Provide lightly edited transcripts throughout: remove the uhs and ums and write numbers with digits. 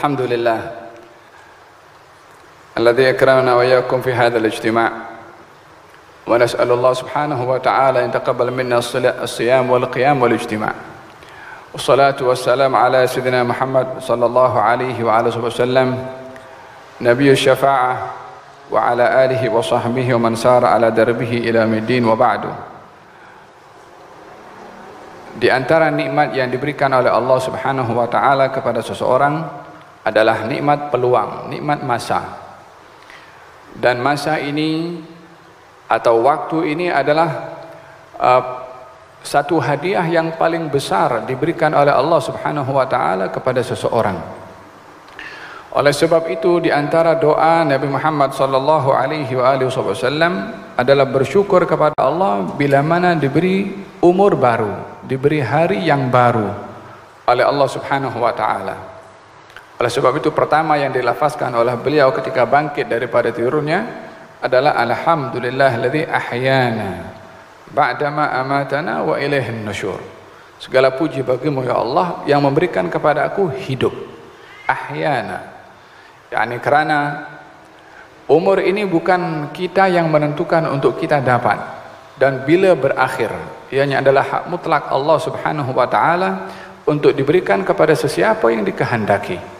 الحمد لله الذي أكرمنا وإياكم في هذا الاجتماع ونسأل الله سبحانه وتعالى أن يتقبل منا الصيام والقيام والاجتماع والصلاة والسلام على سيدنا محمد صلى الله عليه وعلى آله وسلم نبي الشفاعة وعلى آله وصحبه ومن سار على دربه إلى يوم الدين وبعد. Di antara nikmat yang diberikan oleh Allah Subhanahu wa taala kepada seseorang adalah nikmat peluang, nikmat masa. Dan masa ini atau waktu ini adalah satu hadiah yang paling besar diberikan oleh Allah Subhanahu wa taala kepada seseorang. Oleh sebab itu di antara doa Nabi Muhammad sallallahu alaihi wasallam adalah bersyukur kepada Allah bila mana diberi umur baru, diberi hari yang baru oleh Allah Subhanahu wa taala. Oleh sebab itu pertama yang dilafazkan oleh beliau ketika bangkit daripada tidurnya adalah alhamdulillahilladzi ahyana ba'dama amatana wa ilaihin nusyur. Segala puji bagimu ya Allah yang memberikan kepada aku hidup. Ahyana, yakni kerana umur ini bukan kita yang menentukan untuk kita dapat, dan bila berakhir ianya adalah hak mutlak Allah Subhanahu wa taala untuk diberikan kepada sesiapa yang dikehendaki.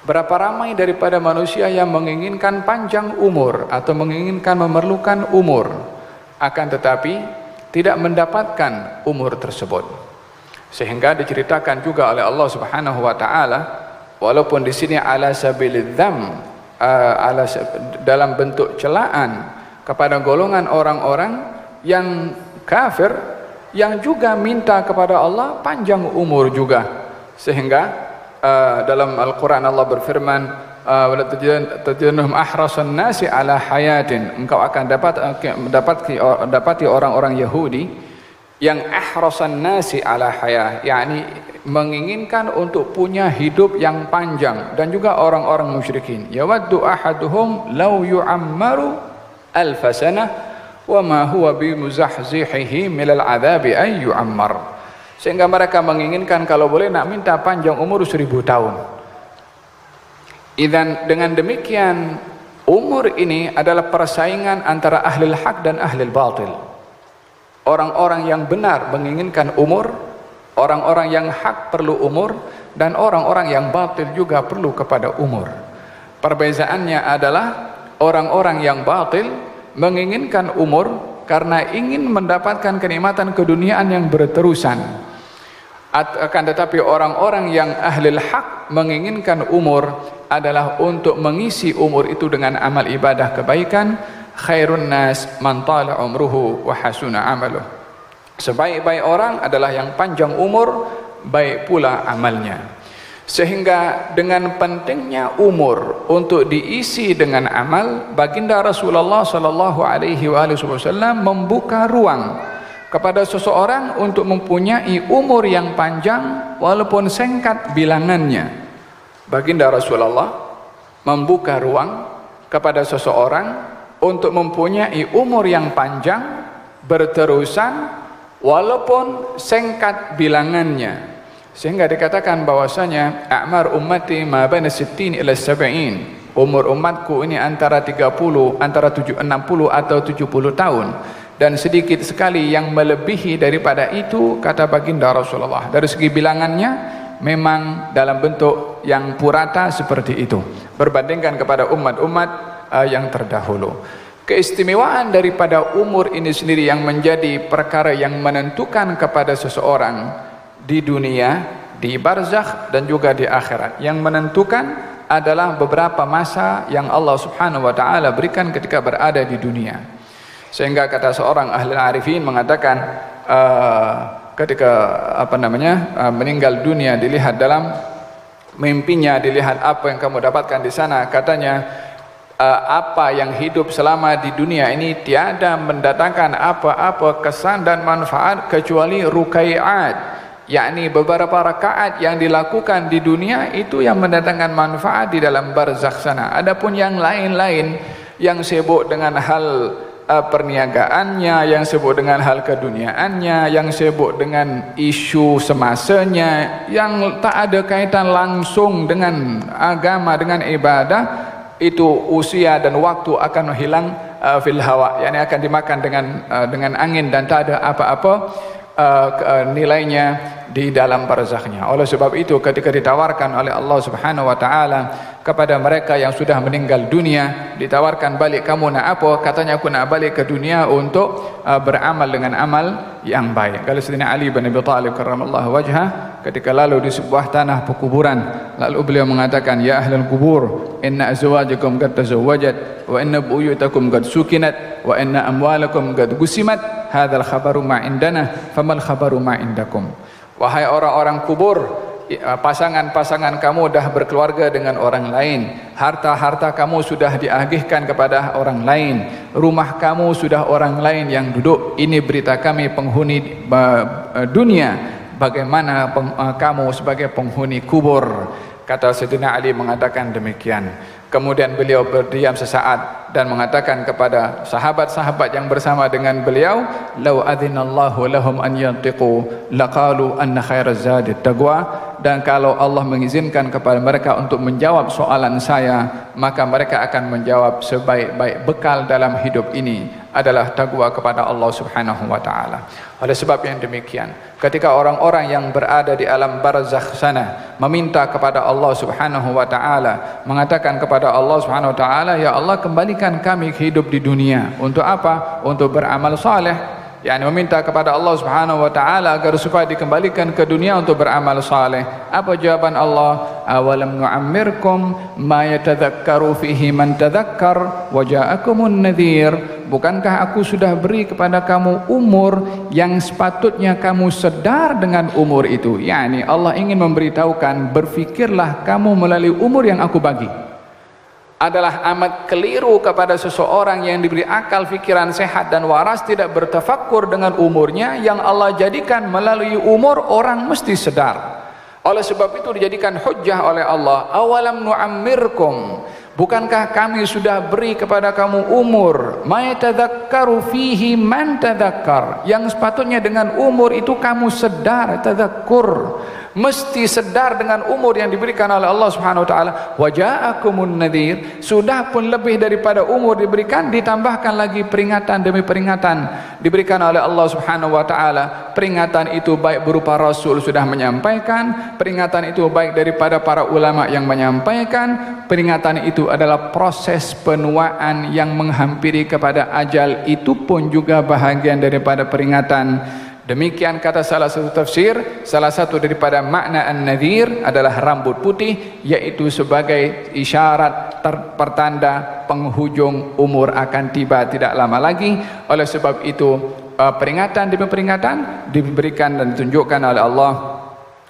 Berapa ramai daripada manusia yang menginginkan panjang umur atau menginginkan memerlukan umur, akan tetapi tidak mendapatkan umur tersebut. Sehingga diceritakan juga oleh Allah Subhanahu wa taala, walaupun di sini ala sabilidz dzam, dalam bentuk celaan kepada golongan orang-orang yang kafir yang juga minta kepada Allah panjang umur juga. Sehingga dalam Al-Quran Allah berfirman, wala tajiduhum ahrasan nasi ala hayatin, engkau akan dapati orang-orang Yahudi yang ahrasan nasi ala hayah, yakni menginginkan untuk punya hidup yang panjang, dan juga orang-orang musyrikin yawaddu ahaduhum law yu'ammaru alf sanah wa ma huwa bimuzahzihihi minal adzabi ay yu'ammar. Sehingga mereka menginginkan kalau boleh nak minta panjang umur 1000 tahun. Dan dengan demikian umur ini adalah persaingan antara ahli hak dan ahli batil. Orang-orang yang benar menginginkan umur, orang-orang yang hak perlu umur, dan orang-orang yang batil juga perlu kepada umur. Perbezaannya adalah orang-orang yang batil menginginkan umur karena ingin mendapatkan kenikmatan keduniaan yang berterusan. Akan tetapi orang-orang yang ahli hak menginginkan umur adalah untuk mengisi umur itu dengan amal ibadah kebaikan. Khairun nas man tala umruhu wa hasuna amaluh. Sebaik-baik orang adalah yang panjang umur, baik pula amalnya. Sehingga dengan pentingnya umur untuk diisi dengan amal, baginda Rasulullah sallallahu alaihi wasallam membuka ruang kepada seseorang untuk mempunyai umur yang panjang walaupun singkat bilangannya. Baginda Rasulullah membuka ruang kepada seseorang untuk mempunyai umur yang panjang berterusan walaupun singkat bilangannya. Sehingga dikatakan bahwasanya a'mar ummati ma baina 60 ila 70. Umur umatku ini antara 60 atau 70 tahun. Dan sedikit sekali yang melebihi daripada itu, kata baginda Rasulullah. Dari segi bilangannya memang dalam bentuk yang purata seperti itu berbandingkan kepada umat-umat yang terdahulu. Keistimewaan daripada umur ini sendiri yang menjadi perkara yang menentukan kepada seseorang di dunia, di barzakh dan juga di akhirat. Yang menentukan adalah beberapa masa yang Allah Subhanahu wa taala berikan ketika berada di dunia. Sehingga kata seorang ahli arifin mengatakan ketika meninggal dunia, dilihat dalam mimpinya, dilihat apa yang kamu dapatkan di sana, katanya apa yang hidup selama di dunia ini tiada mendatangkan apa-apa kesan dan manfaat kecuali rukai'at, yakni beberapa rakaat yang dilakukan di dunia itu yang mendatangkan manfaat di dalam barzakh sana. Adapun yang lain-lain yang sibuk dengan hal perniagaannya, yang sibuk dengan hal keduniaannya, yang sibuk dengan isu semasanya, yang tak ada kaitan langsung dengan agama, dengan ibadah, itu usia dan waktu akan hilang fil hawa, yakni akan dimakan dengan angin dan tak ada apa-apa nilainya di dalam barzakhnya. Oleh sebab itu ketika ditawarkan oleh Allah Subhanahu wa taala kepada mereka yang sudah meninggal dunia, ditawarkan balik, kamu nak apa? Katanya aku nak balik ke dunia untuk beramal dengan amal yang baik. Kalau Sayyidina Ali bin Abi Thalib karramallahu wajhah ketika lalu di sebuah tanah pekuburan, lalu beliau mengatakan, ya ahlal kubur, inna azwajakum qad tazawwajat wa inna buyutakum qad sukinat wa inna amwalakum qad gusimat, hadzal khabaru ma indana famal khabaru ma indakum. Wahai orang-orang kubur, pasangan-pasangan kamu dah berkeluarga dengan orang lain, harta-harta kamu sudah diagihkan kepada orang lain, rumah kamu sudah orang lain yang duduk. Ini berita kami penghuni dunia, bagaimana kamu sebagai penghuni kubur. Kata Sayyidina Ali mengatakan demikian. Kemudian beliau berdiam sesaat dan mengatakan kepada sahabat-sahabat yang bersama dengan beliau, "Lau adzinallahu lahum an yantiqu laqalu anna khairaz zadi taqwa." Dan kalau Allah mengizinkan kepada mereka untuk menjawab soalan saya, maka mereka akan menjawab sebaik-baik bekal dalam hidup ini adalah takwa kepada Allah Subhanahu wa taala. Oleh sebab yang demikian, ketika orang-orang yang berada di alam barzakh sana meminta kepada Allah Subhanahu wa taala, mengatakan kepada Allah Subhanahu wa taala, ya Allah, kembalikan kami hidup di dunia. Untuk apa? Untuk beramal saleh. Yani meminta kepada Allah Subhanahu wa taala agar supaya dikembalikan ke dunia untuk beramal saleh. Apa jawaban Allah? Awalam nu'ammirkum ma yatadhakkaru fihi man tadhakkar wa ja'akumun nadhir. Bukankah aku sudah beri kepada kamu umur yang sepatutnya kamu sedar dengan umur itu? Yani Allah ingin memberitahukan, berfikirlah kamu melalui umur yang aku bagi. Adalah amat keliru kepada seseorang yang diberi akal, fikiran sehat dan waras tidak bertafakkur dengan umurnya yang Allah jadikan melalui umur orang mesti sedar. Oleh sebab itu dijadikan hujjah oleh Allah, awalam nu'ammirkum, bukankah kami sudah beri kepada kamu umur, ma yatadhakkaru fihi man tadhakkar, yang sepatutnya dengan umur itu kamu sedar, tadhakkur, mesti sedar dengan umur yang diberikan oleh Allah Subhanahu wa taala. Wa ja'akumun nadhir, sudah pun lebih daripada umur diberikan, ditambahkan lagi peringatan demi peringatan diberikan oleh Allah Subhanahu wa taala. Peringatan itu baik berupa Rasul sudah menyampaikan, peringatan itu baik daripada para ulama yang menyampaikan, peringatan itu adalah proses penuaan yang menghampiri kepada ajal, itu pun juga bahagian daripada peringatan. Demikian kata salah satu tafsir, salah satu daripada makna an-nadhir adalah rambut putih, yaitu sebagai isyarat pertanda penghujung umur akan tiba tidak lama lagi. Oleh sebab itu peringatan demi peringatan diberikan dan ditunjukkan oleh Allah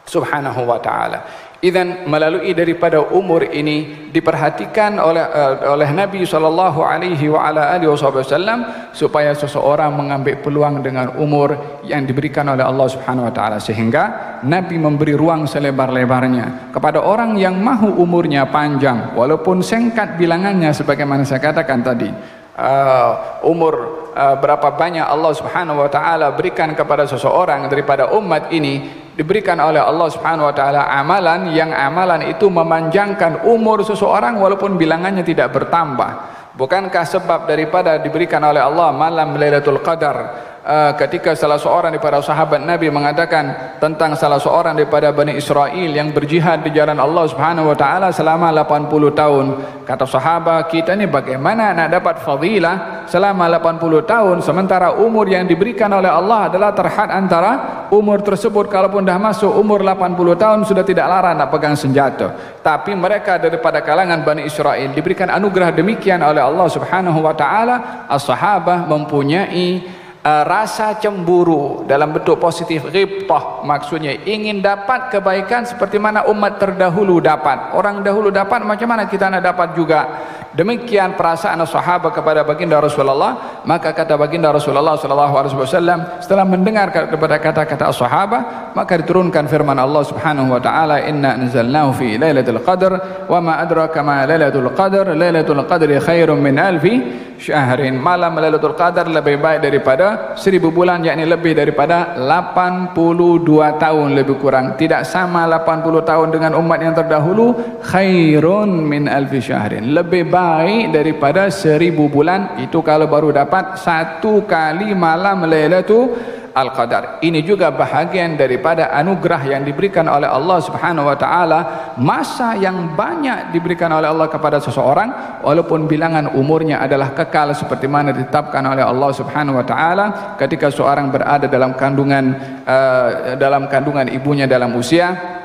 Subhanahu wa taala. Idzan melalui daripada umur ini diperhatikan oleh Nabi sallallahu alaihi wa ala alihi wasallam supaya seseorang mengambil peluang dengan umur yang diberikan oleh Allah Subhanahu wa taala, sehingga Nabi memberi ruang selebar-lebarnya kepada orang yang mahu umurnya panjang walaupun singkat bilangannya, sebagaimana saya katakan tadi. Umur berapa banyak Allah Subhanahu wa taala berikan kepada seseorang daripada umat ini, diberikan oleh Allah Subhanahu wa taala amalan yang amalan itu memanjangkan umur seseorang walaupun bilangannya tidak bertambah. Bukankah sebab daripada diberikan oleh Allah malam Lailatul Qadar, ketika salah seorang daripada sahabat Nabi mengatakan tentang salah seorang daripada Bani Israel yang berjihad di jalan Allah Subhanahu wa taala selama 80 tahun. Kata sahabat, kita ni bagaimana nak dapat fadilah selama 80 tahun sementara umur yang diberikan oleh Allah adalah terhad antara umur tersebut. Kalaupun dah masuk umur 80 tahun sudah tidak larang nak pegang senjata. Tapi mereka daripada kalangan Bani Israel diberikan anugerah demikian oleh Allah Subhanahu wa taala. As-sahabah mempunyai rasa cemburu dalam bentuk positif, ghibtah, maksudnya ingin dapat kebaikan seperti mana umat terdahulu dapat. Orang dahulu dapat, macam mana kita nak dapat juga. Demikian perasaan sahabat kepada baginda Rasulullah. Maka kata baginda Rasulullah sallallahu alaihi wasallam, setelah mendengar daripada kata-kata sahabat, maka diturunkan firman Allah Subhanahu wa taala, inna anzalnahu fi lailatul qadr wa ma adraka ma lailatul qadr, lailatul qadri khairum min alfi syahrin. Malam Lailatul Qadar lebih baik daripada 1000 bulan, yakni lebih daripada 82 tahun lebih kurang. Tidak sama 80 tahun dengan umat yang terdahulu. Khairun min alfi syahrin, lebih baik daripada 1000 bulan. Itu kalau baru dapat satu kali malam Lailatul Al-Qadar. Ini juga bahagian daripada anugerah yang diberikan oleh Allah Subhanahu wa taala, masa yang banyak diberikan oleh Allah kepada seseorang walaupun bilangan umurnya adalah kekal seperti mana ditetapkan oleh Allah Subhanahu wa taala ketika seorang berada dalam kandungan ibunya dalam usia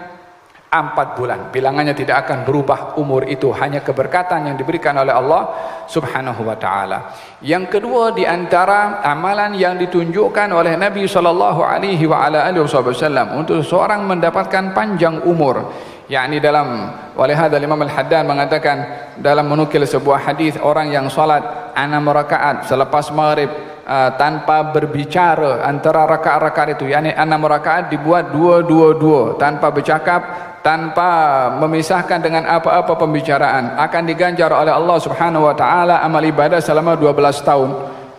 4 bulan. Bilangannya tidak akan berubah umur itu, hanya keberkatan yang diberikan oleh Allah Subhanahu wa taala. Yang kedua di antara amalan yang ditunjukkan oleh Nabi sallallahu alaihi wasallam untuk seorang mendapatkan panjang umur, yakni dalam walihada Imam Al-Haddan mengatakan dalam menukil sebuah hadis, orang yang salat 6 rakaat selepas maghrib tanpa berbicara antara rakaat-rakaat itu, yakni 6 rakaat dibuat 2 tanpa bercakap, tanpa memisahkan dengan apa-apa pembicaraan, akan diganjar oleh Allah Subhanahu wa taala amal ibadah selama 12 tahun.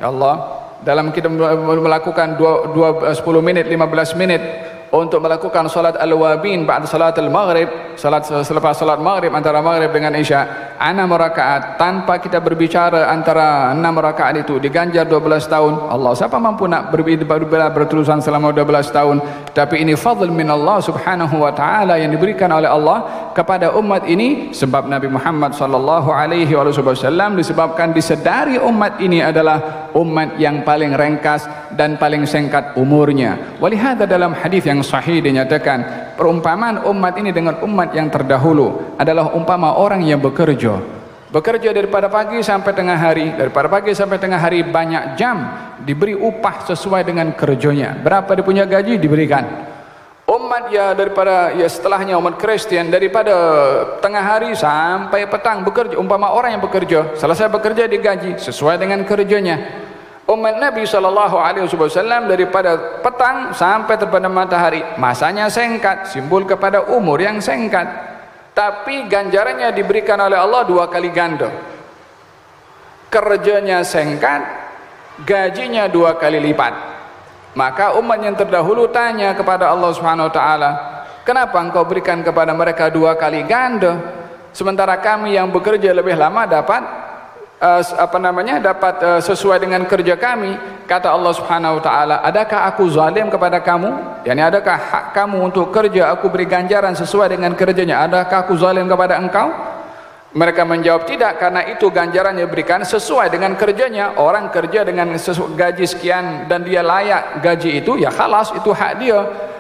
Ya Allah, dalam kita melakukan 10 menit 15 menit untuk melakukan salat al-wabin ba'da salat al-maghrib, salat selepas salat maghrib, antara maghrib dengan isya, 6 rakaat tanpa kita berbicara antara 6 rakaat itu diganjar 12 tahun. Allah, siapa mampu nak berterusan selama 12 tahun? Tapi ini fadl min Allah Subhanahu wa taala yang diberikan oleh Allah kepada umat ini, sebab Nabi Muhammad sallallahu alaihi wasallam disebabkan disedari umat ini adalah umat yang paling ringkas dan paling singkat umurnya. Walihada dalam hadis yang sahih dinyatakan perumpamaan umat ini dengan umat yang terdahulu adalah umpama orang yang bekerja daripada pagi sampai tengah hari, banyak jam, diberi upah sesuai dengan kerjanya. Berapa dia punya gaji diberikan. Umat setelahnya umat Kristen daripada tengah hari sampai petang bekerja, umpama orang yang bekerja, selesai bekerja digaji sesuai dengan kerjanya. Umat Nabi SAW daripada petang sampai terbenam matahari, masanya singkat, simbol kepada umur yang singkat, tapi ganjarannya diberikan oleh Allah 2 kali ganda. Kerjanya singkat, gajinya 2 kali lipat. Maka umat yang terdahulu tanya kepada Allah Subhanahu wa taala, kenapa engkau berikan kepada mereka 2 kali ganda, sementara kami yang bekerja lebih lama dapat sesuai dengan kerja kami? Kata Allah Subhanahu wa taala, adakah aku zalim kepada kamu? Yani adakah hak kamu untuk kerja aku beri ganjaran sesuai dengan kerjanya? Adakah aku zalim kepada engkau? Mereka menjawab tidak, karena itu ganjarannya diberikan sesuai dengan kerjanya. Orang kerja dengan gaji sekian dan dia layak gaji itu, ya khalas, itu hak dia.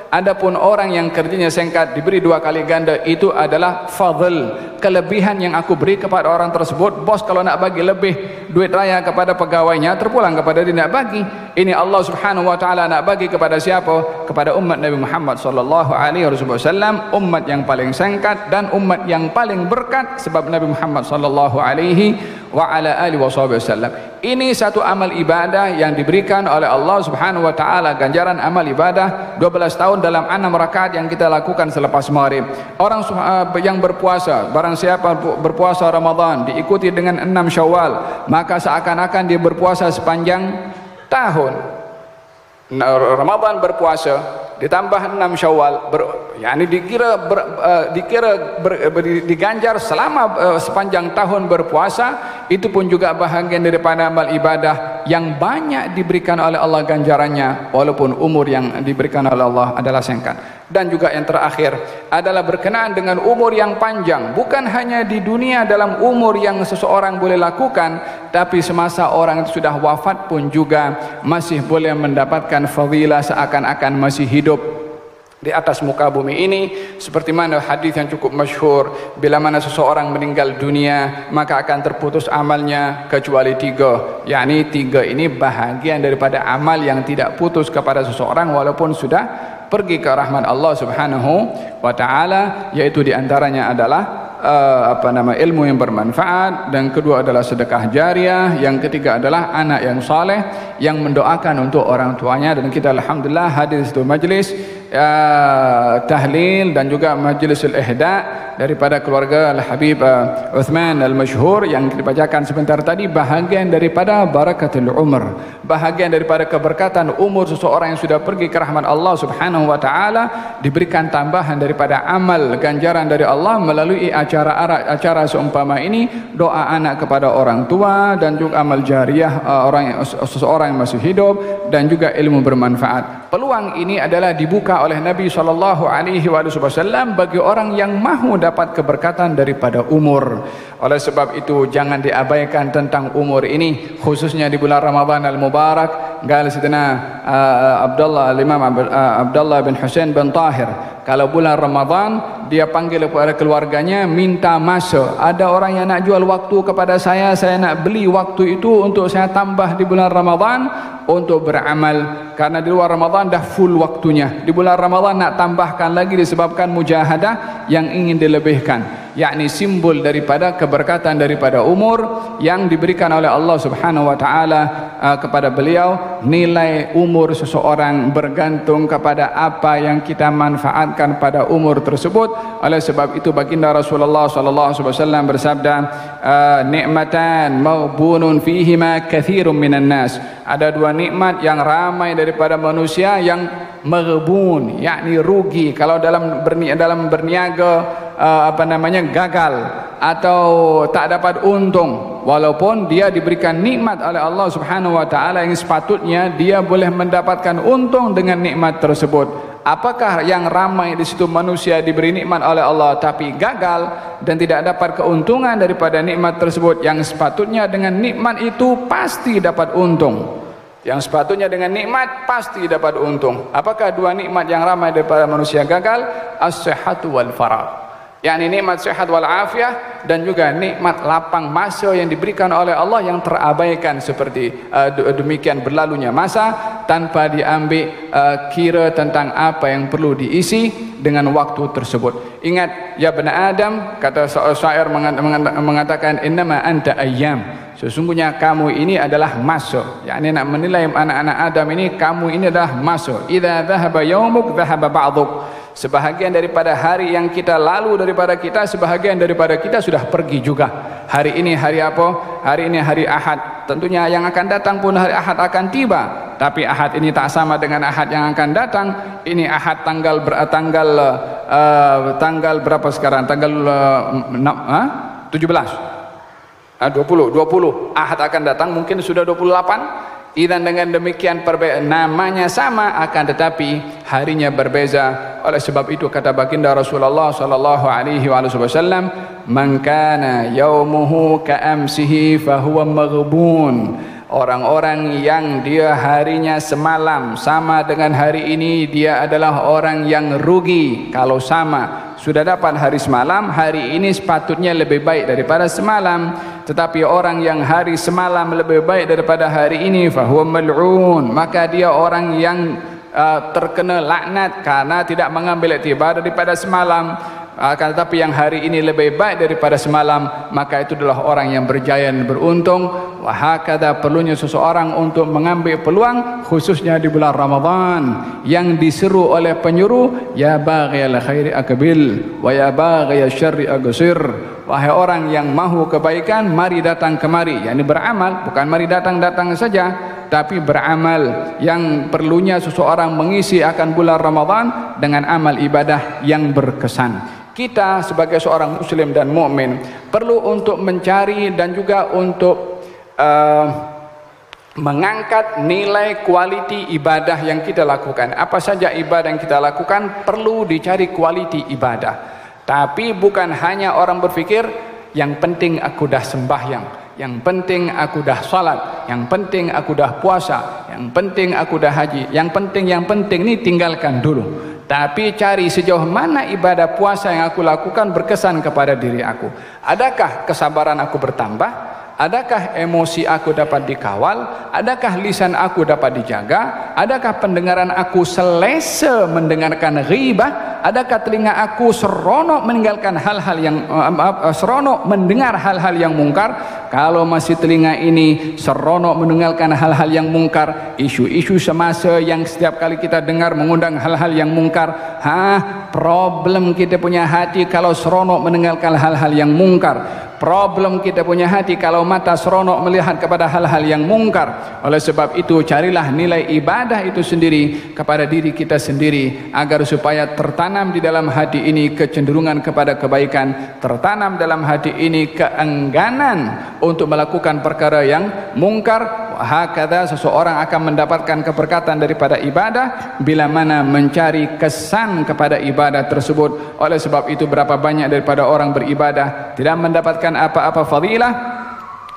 Adapun orang yang kerjanya singkat diberi 2 kali ganda, itu adalah fadl, kelebihan yang aku beri kepada orang tersebut. Bos kalau nak bagi lebih duit raya kepada pegawainya, terpulang kepada dia nak bagi. Ini Allah Subhanahu wa taala nak bagi kepada siapa? Kepada umat Nabi Muhammad sallallahu alaihi wasallam, umat yang paling singkat dan umat yang paling berkat, sebab Nabi Muhammad sallallahu alaihi wasallam. Ini satu amal ibadah yang diberikan oleh Allah Subhanahu wa taala, ganjaran amal ibadah 12 tahun dalam 6 rakaat yang kita lakukan selepas maghrib. Orang yang berpuasa, barang siapa berpuasa Ramadan diikuti dengan 6 Syawal, maka seakan-akan dia berpuasa sepanjang tahun. Ramadan berpuasa ditambah 6 Syawal, diganjar selama sepanjang tahun berpuasa. Itu pun juga bahagian daripada amal ibadah yang banyak diberikan oleh Allah ganjarannya, walaupun umur yang diberikan oleh Allah adalah singkat. Dan juga yang terakhir adalah berkenaan dengan umur yang panjang, bukan hanya di dunia dalam umur yang seseorang boleh lakukan, tapi semasa orang itu sudah wafat pun juga masih boleh mendapatkan fadilah seakan-akan masih hidup di atas muka bumi ini. Seperti mana hadis yang cukup masyhur, bila mana seseorang meninggal dunia maka akan terputus amalnya kecuali 3. yakni 3 ini bahagian daripada amal yang tidak putus kepada seseorang walaupun sudah pergi ke rahmat Allah Subhanahu wa taala, yaitu diantaranya adalah ilmu yang bermanfaat, dan kedua adalah sedekah jariah, yang ketiga adalah anak yang saleh yang mendoakan untuk orang tuanya. Dan kita alhamdulillah hadir di situ majlis tahlil dan juga majlisul ihda daripada keluarga Al-Habib Uthman Al-Masyhur yang dibacakan sebentar tadi, bahagian daripada barakatul umur, bahagian daripada keberkatan umur seseorang yang sudah pergi ke rahmat Allah Subhanahu wa taala, diberikan tambahan daripada amal ganjaran dari Allah melalui acara seumpama ini, doa anak kepada orang tua dan juga amal jariah seseorang yang masih hidup dan juga ilmu bermanfaat. Peluang ini adalah dibuka oleh Nabi SAW bagi orang yang mahu dapat keberkatan daripada umur. Oleh sebab itu jangan diabaikan tentang umur ini, khususnya di bulan Ramadan al-Mubarak. Qala Sayyidina Imam Abdullah bin Husain bin Tahir, kalau bulan Ramadan dia panggil kepada keluarganya minta masa. Ada orang yang nak jual waktu kepada saya nak beli waktu itu untuk saya tambah di bulan Ramadan untuk beramal, karena di luar Ramadan dah full waktunya. Di bulan Ramadan nak tambahkan lagi disebabkan mujahadah yang ingin dilebihkan, yakni simbol daripada keberkatan daripada umur yang diberikan oleh Allah Subhanahu wa taala kepada beliau. Nilai umur seseorang bergantung kepada apa yang kita manfaatkan pada umur tersebut. Oleh sebab itu baginda Rasulullah sallallahu alaihi wasallam bersabda, nikmatan maghbunun fihima katsirun minan nas. Ada dua nikmat yang ramai daripada manusia yang maghbun, yakni rugi kalau dalam berniaga gagal atau tak dapat untung, walaupun dia diberikan nikmat oleh Allah Subhanahu wa taala yang sepatutnya dia boleh mendapatkan untung dengan nikmat tersebut. Apakah yang ramai di situ manusia diberi nikmat oleh Allah tapi gagal dan tidak dapat keuntungan daripada nikmat tersebut, yang sepatutnya dengan nikmat itu pasti dapat untung, yang sepatutnya dengan nikmat pasti dapat untung. Apakah dua nikmat yang ramai daripada manusia gagal? As-sihhatu wal faragh, yakni nikmat sehat wal afiah, dan juga nikmat lapang masa yang diberikan oleh Allah yang terabaikan seperti demikian berlalunya masa tanpa diambil kira tentang apa yang perlu diisi dengan waktu tersebut. Ingat ya bani Adam, kata syair mengatakan innama anta ayyam, sesungguhnya kamu ini adalah masa, yakni nak menilai anak-anak Adam ini, kamu ini adalah masa. Idza dhahaba yaumuk dhahaba ba'duk, sebahagian daripada hari yang kita lalu daripada kita, sebahagian daripada kita sudah pergi juga. Hari ini hari apa? Hari ini hari Ahad. Tentunya yang akan datang pun hari Ahad akan tiba, tapi Ahad ini tak sama dengan Ahad yang akan datang. Ini Ahad tanggal berapa sekarang? Tanggal 17. 20 Ahad akan datang, mungkin sudah 28. Dan dengan demikian namanya sama akan tetapi harinya berbeza. Oleh sebab itu kata baginda Rasulullah sallallahu alaihi wasallam, man kana yaumuhu ka'amsihi fahuwa maghbun. Orang-orang yang dia harinya semalam sama dengan hari ini, dia adalah orang yang rugi. Kalau sama sudah dapat hari semalam, hari ini sepatutnya lebih baik daripada semalam. Tetapi orang yang hari semalam lebih baik daripada hari ini, fahuwa mal'un, maka dia orang yang terkena laknat karena tidak mengambil iktibar daripada semalam. Akan tetapi yang hari ini lebih baik daripada semalam, maka itu adalah orang yang berjaya dan beruntung. Wahakadha, perlunya seseorang untuk mengambil peluang khususnya di bulan Ramadan yang diseru oleh penyuruh, ya baghiyal khairi aqbil wa ya baghiyal syarri aqsir. Wahai orang yang mahu kebaikan, mari datang kemari, yakni beramal, bukan mari datang-datang saja, tapi beramal. Yang perlunya seseorang mengisi akan bulan Ramadan dengan amal ibadah yang berkesan. Kita sebagai seorang muslim dan mukmin perlu untuk mencari dan juga untuk mengangkat nilai kualiti ibadah yang kita lakukan. Apa saja ibadah yang kita lakukan perlu dicari kualiti ibadah. Tapi bukan hanya orang berfikir yang penting aku dah sembahyang, yang penting aku dah salat, yang penting aku dah puasa, yang penting aku dah haji, yang penting ni tinggalkan dulu. Tapi cari sejauh mana ibadah puasa yang aku lakukan berkesan kepada diri aku. Adakah kesabaran aku bertambah? Adakah emosi aku dapat dikawal? Adakah lisan aku dapat dijaga? Adakah pendengaran aku selesa mendengarkan ghibah? adakah telinga aku seronok meninggalkan hal-hal yang seronok mendengar hal-hal yang mungkar? Kalau masih telinga ini seronok mendengarkan hal-hal yang mungkar, isu-isu semasa yang setiap kali kita dengar mengundang hal-hal yang mungkar, problem kita punya hati kalau seronok mendengarkan hal-hal yang mungkar. Problem kita punya hati kalau mata seronok melihat kepada hal-hal yang mungkar. Oleh sebab itu, carilah nilai ibadah itu sendiri kepada diri kita sendiri, agar supaya tertanam di dalam hati ini kecenderungan kepada kebaikan, tertanam dalam hati ini keengganan untuk melakukan perkara yang mungkar. Hakadha, seseorang akan mendapatkan keberkatan daripada ibadah bila mana mencari kesan kepada ibadah tersebut. Oleh sebab itu, berapa banyak daripada orang beribadah tidak mendapatkan apa-apa fadilah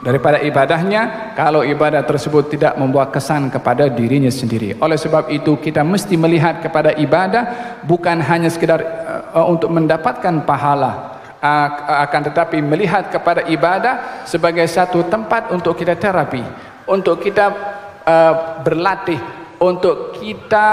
daripada ibadahnya kalau ibadah tersebut tidak membuat kesan kepada dirinya sendiri. Oleh sebab itu, kita mesti melihat kepada ibadah bukan hanya sekedar untuk mendapatkan pahala, akan tetapi melihat kepada ibadah sebagai satu tempat untuk kita terapi, untuk kita berlatih, untuk kita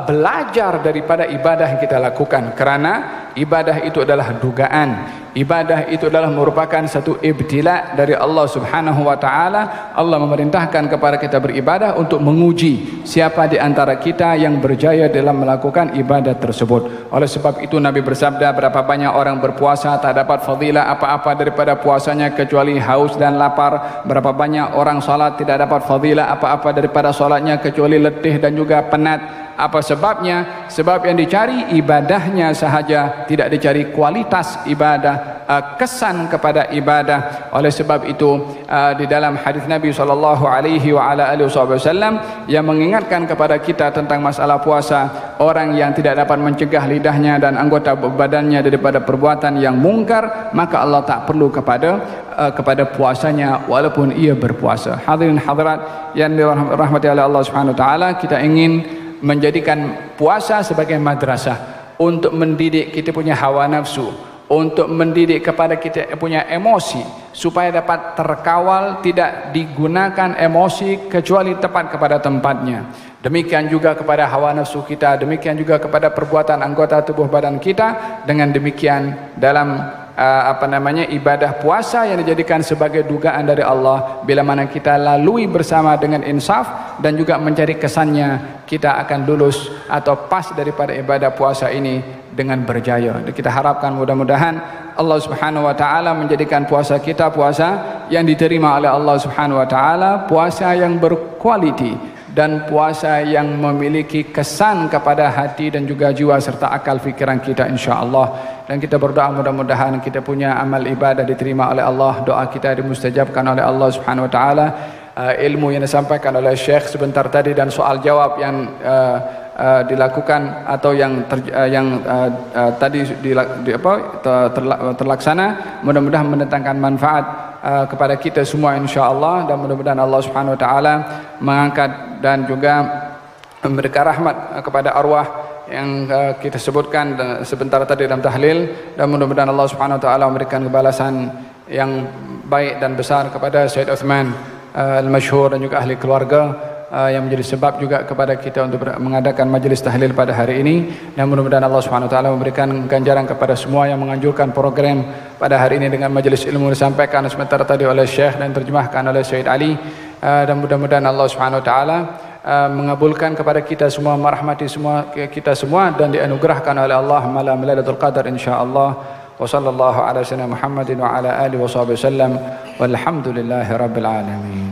belajar daripada ibadah yang kita lakukan. Kerana ibadah itu adalah dugaan, ibadah itu adalah merupakan satu ibtila dari Allah Subhanahu wa taala. Allah memerintahkan kepada kita beribadah untuk menguji siapa di antara kita yang berjaya dalam melakukan ibadah tersebut. Oleh sebab itu, Nabi bersabda, berapa banyak orang berpuasa tak dapat fadilah apa-apa daripada puasanya kecuali haus dan lapar. Berapa banyak orang salat tidak dapat fadilah apa-apa daripada salatnya kecuali letih dan juga penat. Apa sebabnya? Sebab yang dicari ibadahnya sahaja, tidak dicari kualitas ibadah, kesan kepada ibadah. Oleh sebab itu, di dalam hadis Nabi SAW yang mengingatkan kepada kita tentang masalah puasa, orang yang tidak dapat mencegah lidahnya dan anggota badannya daripada perbuatan yang mungkar, maka Allah tak perlu kepada puasanya walaupun ia berpuasa. Hadirin hadirat yang dirahmati oleh Allah Subhanahu wa taala, kita ingin menjadikan puasa sebagai madrasah untuk mendidik kita punya hawa nafsu, untuk mendidik kepada kita punya emosi supaya dapat terkawal, tidak digunakan emosi kecuali tepat kepada tempatnya. Demikian juga kepada hawa nafsu kita, demikian juga kepada perbuatan anggota tubuh badan kita. Dengan demikian, dalam ibadah puasa yang dijadikan sebagai dugaan dari Allah, bila mana kita lalui bersama dengan insaf dan juga mencari kesannya, kita akan lulus atau pas daripada ibadah puasa ini dengan berjaya. Kita harapkan mudah-mudahan Allah Subhanahu wa taala menjadikan puasa kita puasa yang diterima oleh Allah Subhanahu wa taala, puasa yang berkualiti dan puasa yang memiliki kesan kepada hati dan juga jiwa serta akal fikiran kita, insya-Allah. Dan kita berdoa mudah-mudahan kita punya amal ibadah diterima oleh Allah, doa kita dimustajabkan oleh Allah Subhanahu wa taala. Ilmu yang disampaikan oleh Syekh sebentar tadi dan soal jawab yang dilakukan atau yang tadi terlaksana, mudah-mudahan mendatangkan manfaat kepada kita semua, insya-Allah. Dan mudah-mudahan Allah Subhanahu wa taala mengangkat dan juga memberikan rahmat kepada arwah yang kita sebutkan sebentar tadi dalam tahlil, dan mudah-mudahan Allah Subhanahu wa taala memberikan kebalasan yang baik dan besar kepada Syed Uthman al-Masyhur dan juga ahli keluarga yang menjadi sebab juga kepada kita untuk mengadakan majlis tahlil pada hari ini. Dan mudah-mudahan Allah Subhanahu wa taala memberikan ganjaran kepada semua yang menganjurkan program pada hari ini dengan majlis ilmu disampaikan sebentar tadi oleh Syekh dan terjemahkan oleh Syed Ali. Dan mudah-mudahan Allah Subhanahu wa taala mengabulkan kepada kita semua, merahmati semua kita semua, dan dianugerahkan oleh Allah malam Lailatul Qadar, insya-Allah. Wa sallallahu ala sayyidina Muhammadin wa ala alihi wa sahbihi wasallam walhamdulillahi rabbil alamin.